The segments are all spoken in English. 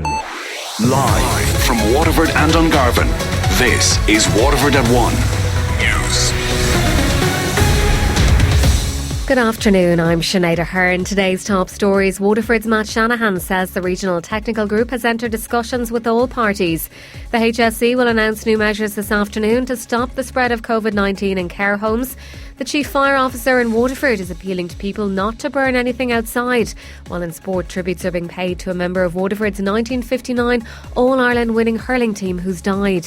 Live from Waterford and Dungarvan, this is Waterford at 1 News. Good afternoon, I'm Sinead Aherne. Today's top stories. Waterford's Matt Shanahan says the Regional Technical Group has entered discussions with all parties. The HSE will announce new measures this afternoon to stop the spread of COVID-19 in care homes. The Chief Fire Officer in Waterford is appealing to people not to burn anything outside. While in sport, tributes are being paid to a member of Waterford's 1959 All-Ireland winning hurling team who's died.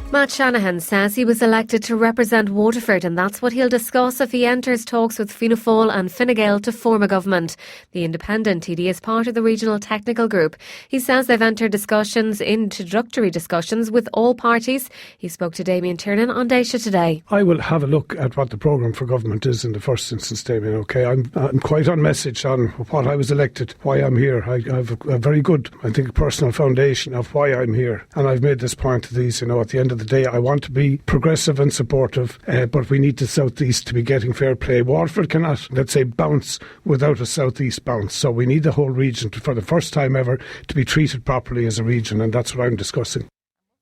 Matt Shanahan says he was elected to represent Waterford, and that's what he'll discuss if he enters talks with Fianna Fáil and Fine Gael to form a government. The independent TD is part of the Regional Technical Group. He says they've entered introductory discussions with all parties. He spoke to Damien Tiernan on Daisha today. I will have a look at what the programme for government is in the first instance, Damien, OK? I'm quite on message on what I was elected, why I'm here. I have a very good, I think, personal foundation of why I'm here. And I've made this point to these, at the end of the day, I want to be progressive and supportive, but we need the South East to be getting fair play. Waterford cannot, let's say, bounce without a South East bounce. So we need the whole region, for the first time ever, to be treated properly as a region, and that's what I'm discussing.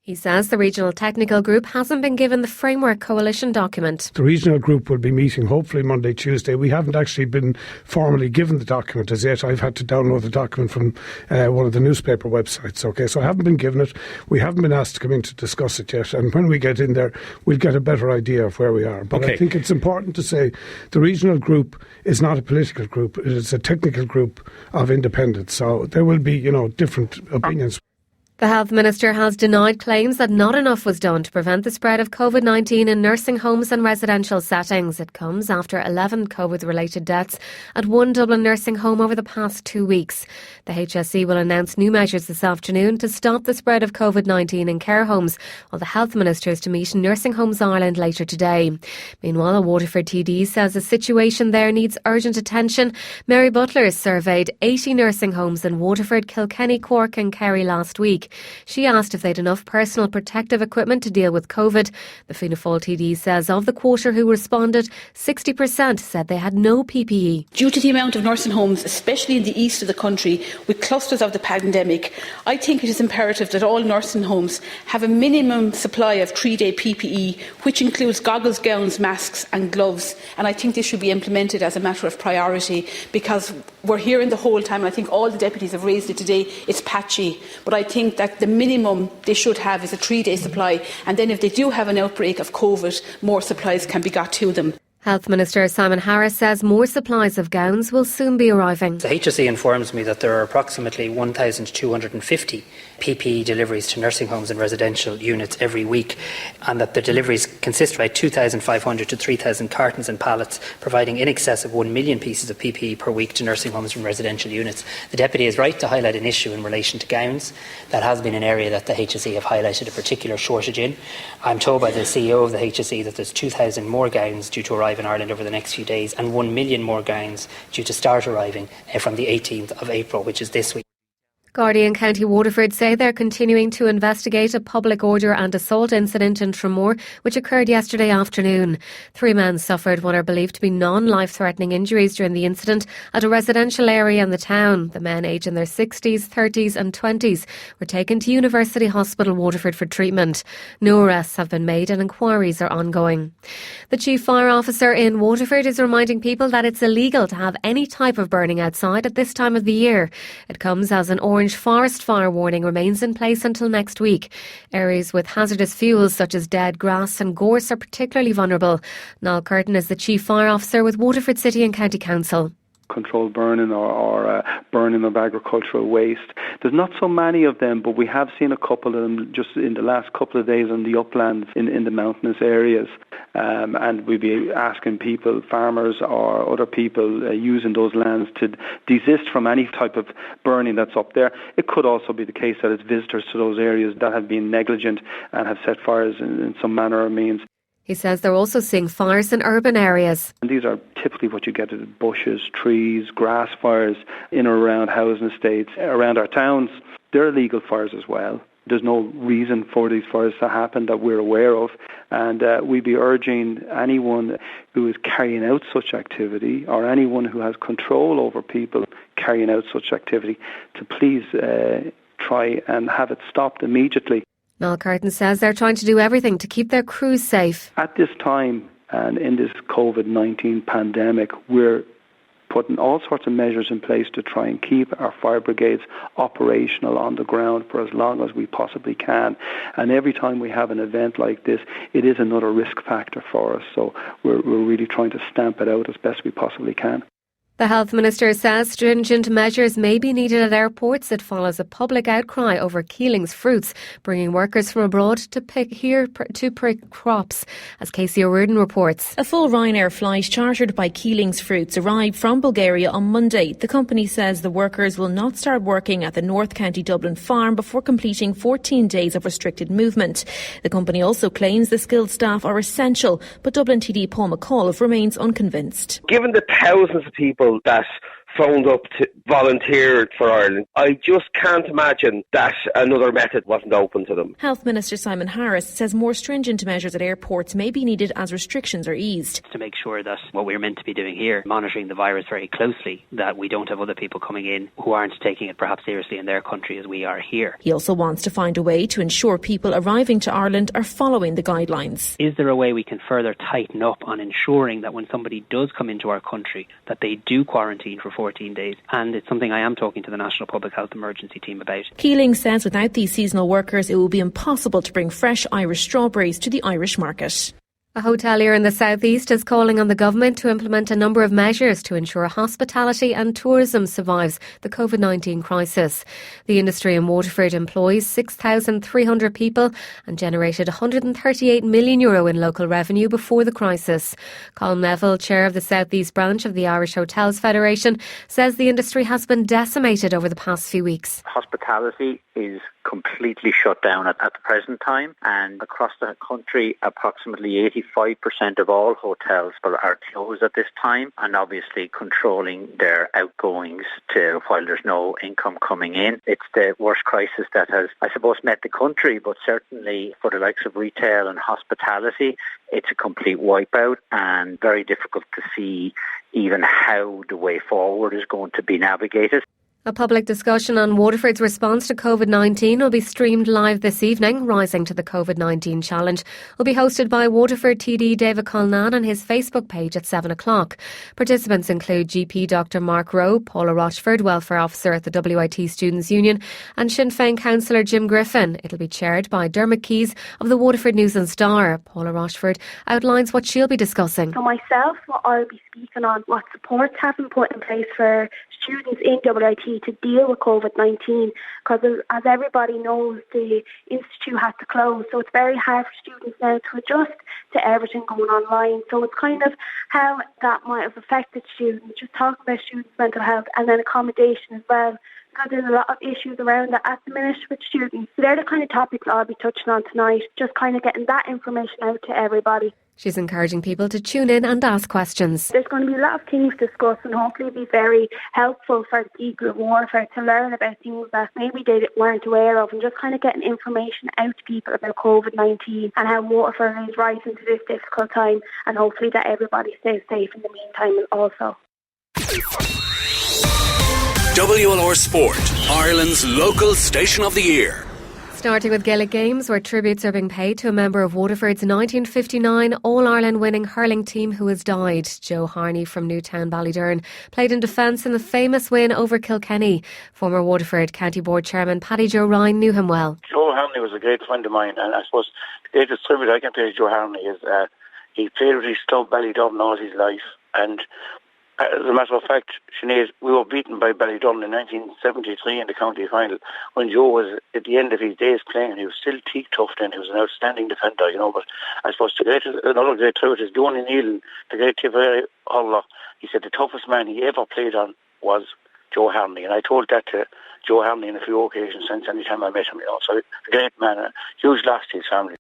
He says the Regional Technical Group hasn't been given the Framework Coalition document. The Regional Group will be meeting hopefully Monday, Tuesday. We haven't actually been formally given the document as yet. I've had to download the document from one of the newspaper websites. OK, so I haven't been given it. We haven't been asked to come in to discuss it yet. And when we get in there, we'll get a better idea of where we are. But I think it's important to say the Regional Group is not a political group. It is a technical group of independents. So there will be, different opinions. The Health Minister has denied claims that not enough was done to prevent the spread of COVID-19 in nursing homes and residential settings. It comes after 11 COVID-related deaths at one Dublin nursing home over the past 2 weeks. The HSE will announce new measures this afternoon to stop the spread of COVID-19 in care homes, while the Health Minister is to meet in Nursing Homes Ireland later today. Meanwhile, a Waterford TD says the situation there needs urgent attention. Mary Butler surveyed 80 nursing homes in Waterford, Kilkenny, Cork and Kerry last week. She asked if they'd enough personal protective equipment to deal with COVID. The Fianna Fáil TD says of the quarter who responded, 60% said they had no PPE. Due to the amount of nursing homes, especially in the east of the country, with clusters of the pandemic, I think it is imperative that all nursing homes have a minimum supply of 3-day PPE, which includes goggles, gowns, masks and gloves. And I think this should be implemented as a matter of priority, because we're hearing the whole time, and I think all the deputies have raised it today, it's patchy. But I think that the minimum they should have is a 3-day supply, and then if they do have an outbreak of COVID, more supplies can be got to them. Health Minister Simon Harris says more supplies of gowns will soon be arriving. The HSE informs me that there are approximately 1,250 PPE deliveries to nursing homes and residential units every week, and that the deliveries consist of about 2,500 to 3,000 cartons and pallets, providing in excess of 1 million pieces of PPE per week to nursing homes and residential units. The Deputy is right to highlight an issue in relation to gowns. That has been an area that the HSE have highlighted a particular shortage in. I'm told by the CEO of the HSE that there's 2,000 more gowns due to arrive in Ireland over the next few days, and 1 million more gowns due to start arriving from the 18th of April, which is this week. Gardaí and County Waterford say they're continuing to investigate a public order and assault incident in Tramore, which occurred yesterday afternoon. 3 men suffered what are believed to be non-life-threatening injuries during the incident at a residential area in the town. The men, aged in their 60s, 30s and 20s, were taken to University Hospital Waterford for treatment. No arrests have been made and inquiries are ongoing. The Chief Fire Officer in Waterford is reminding people that it's illegal to have any type of burning outside at this time of the year. It comes as an orange forest fire warning remains in place until next week. Areas with hazardous fuels such as dead grass and gorse are particularly vulnerable. Niall Curtin is the Chief Fire Officer with Waterford City and County Council. Controlled burning or burning of agricultural waste. There's not so many of them, but we have seen a couple of them just in the last couple of days on the uplands in the mountainous areas. And we'll be asking people, farmers or other people using those lands, to desist from any type of burning that's up there. It could also be the case that it's visitors to those areas that have been negligent and have set fires in some manner or means. He says they're also seeing fires in urban areas. And these are typically what you get at bushes, trees, grass fires in or around housing estates, around our towns. They're illegal fires as well. There's no reason for these fires to happen that we're aware of. And we'd be urging anyone who is carrying out such activity, or anyone who has control over people carrying out such activity to please try and have it stopped immediately. Niall Curtin says they're trying to do everything to keep their crews safe. At this time and in this COVID-19 pandemic, we're putting all sorts of measures in place to try and keep our fire brigades operational on the ground for as long as we possibly can. And every time we have an event like this, it is another risk factor for us. So we're really trying to stamp it out as best we possibly can. The Health Minister says stringent measures may be needed at airports. It follows a public outcry over Keeling's fruits, bringing workers from abroad to pick crops, as Casey O'Riordan reports. A full Ryanair flight chartered by Keeling's Fruits arrived from Bulgaria on Monday. The company says the workers will not start working at the North County Dublin farm before completing 14 days of restricted movement. The company also claims the skilled staff are essential, but Dublin TD Paul McAuliffe remains unconvinced. Given the thousands of people that phoned up to volunteer for Ireland, I just can't imagine that another method wasn't open to them. Health Minister Simon Harris says more stringent measures at airports may be needed as restrictions are eased. To make sure that what we're meant to be doing here, monitoring the virus very closely, that we don't have other people coming in who aren't taking it perhaps seriously in their country as we are here. He also wants to find a way to ensure people arriving to Ireland are following the guidelines. Is there a way we can further tighten up on ensuring that when somebody does come into our country, that they do quarantine for 14 days? And it's something I am talking to the National Public Health Emergency Team about. Keeling says without these seasonal workers, it will be impossible to bring fresh Irish strawberries to the Irish market. A hotelier in the southeast is calling on the government to implement a number of measures to ensure hospitality and tourism survives the COVID-19 crisis. The industry in Waterford employs 6,300 people and generated €138 million in local revenue before the crisis. Colm Neville, chair of the southeast branch of the Irish Hotels Federation, says the industry has been decimated over the past few weeks. Hospitality is completely shut down at the present time, and across the country approximately 85% of all hotels are closed at this time, and obviously controlling their outgoings while there's no income coming in. It's the worst crisis that has, I suppose, met the country, but certainly for the likes of retail and hospitality, it's a complete wipeout and very difficult to see even how the way forward is going to be navigated. A public discussion on Waterford's response to COVID-19 will be streamed live this evening. Rising to the COVID-19 challenge will be hosted by Waterford TD David Colnan on his Facebook page at 7 o'clock. Participants include GP Dr Mark Rowe, Paula Rochford, Welfare Officer at the WIT Students' Union, and Sinn Féin Councillor Jim Griffin. It'll be chaired by Dermot Keys of the Waterford News and Star. Paula Rochford outlines what she'll be discussing. For myself, what I'll be speaking on, what supports have been put in place for students in WIT to deal with COVID-19, because as everybody knows, the institute has to close, so it's very hard for students now to adjust to everything going online. So it's kind of how that might have affected students, just talking about students' mental health and then accommodation as well, because there's a lot of issues around that at the minute with students. So they're the kind of topics I'll be touching on tonight, just kind of getting that information out to everybody. She's encouraging people to tune in and ask questions. There's going to be a lot of things discussed and hopefully be very helpful for the people of Waterford to learn about things that maybe they weren't aware of, and just kind of getting information out to people about COVID-19 and how Waterford is rising to this difficult time, and hopefully that everybody stays safe in the meantime also. WLR Sport, Ireland's local station of the year. Starting with Gaelic Games, where tributes are being paid to a member of Waterford's 1959 All-Ireland winning hurling team who has died. Joe Harney from Newtown Ballydurn played in defence in the famous win over Kilkenny. Former Waterford County Board Chairman Paddy Joe Ryan knew him well. Joe Harney was a great friend of mine, and I suppose the greatest tribute I can pay to Joe Harney is he played with his club Ballydurn all his life, and as a matter of fact, Sinead, we were beaten by Ballydurn in 1973 in the county final when Joe was at the end of his days playing, and he was still teak tough then. He was an outstanding defender, but I suppose another great tribute is Donny Neal, the great Tipperary hurler. He said the toughest man he ever played on was Joe Harney, and I told that to Joe Harney on a few occasions since any time I met him. So a great man, a huge loss to his family.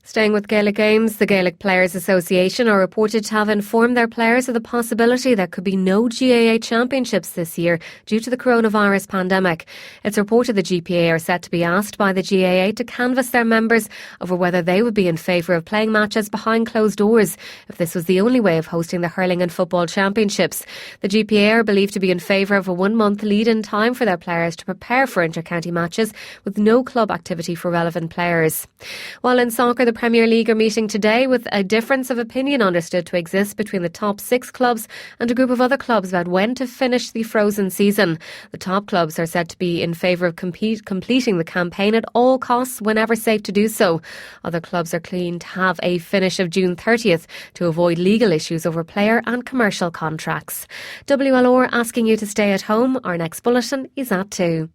Staying with Gaelic games, the Gaelic Players Association are reported to have informed their players of the possibility there could be no GAA championships this year due to the coronavirus pandemic. It's reported the GPA are set to be asked by the GAA to canvass their members over whether they would be in favour of playing matches behind closed doors if this was the only way of hosting the hurling and football championships. The GPA are believed to be in favour of a 1 month lead-in time for their players to prepare for inter-county matches with no club activity for relevant players. While in soccer, the Premier League are meeting today with a difference of opinion understood to exist between the top 6 clubs and a group of other clubs about when to finish the frozen season. The top clubs are said to be in favour of completing the campaign at all costs whenever safe to do so. Other clubs are keen to have a finish of June 30th to avoid legal issues over player and commercial contracts. WLR asking you to stay at home. Our next bulletin is at 2.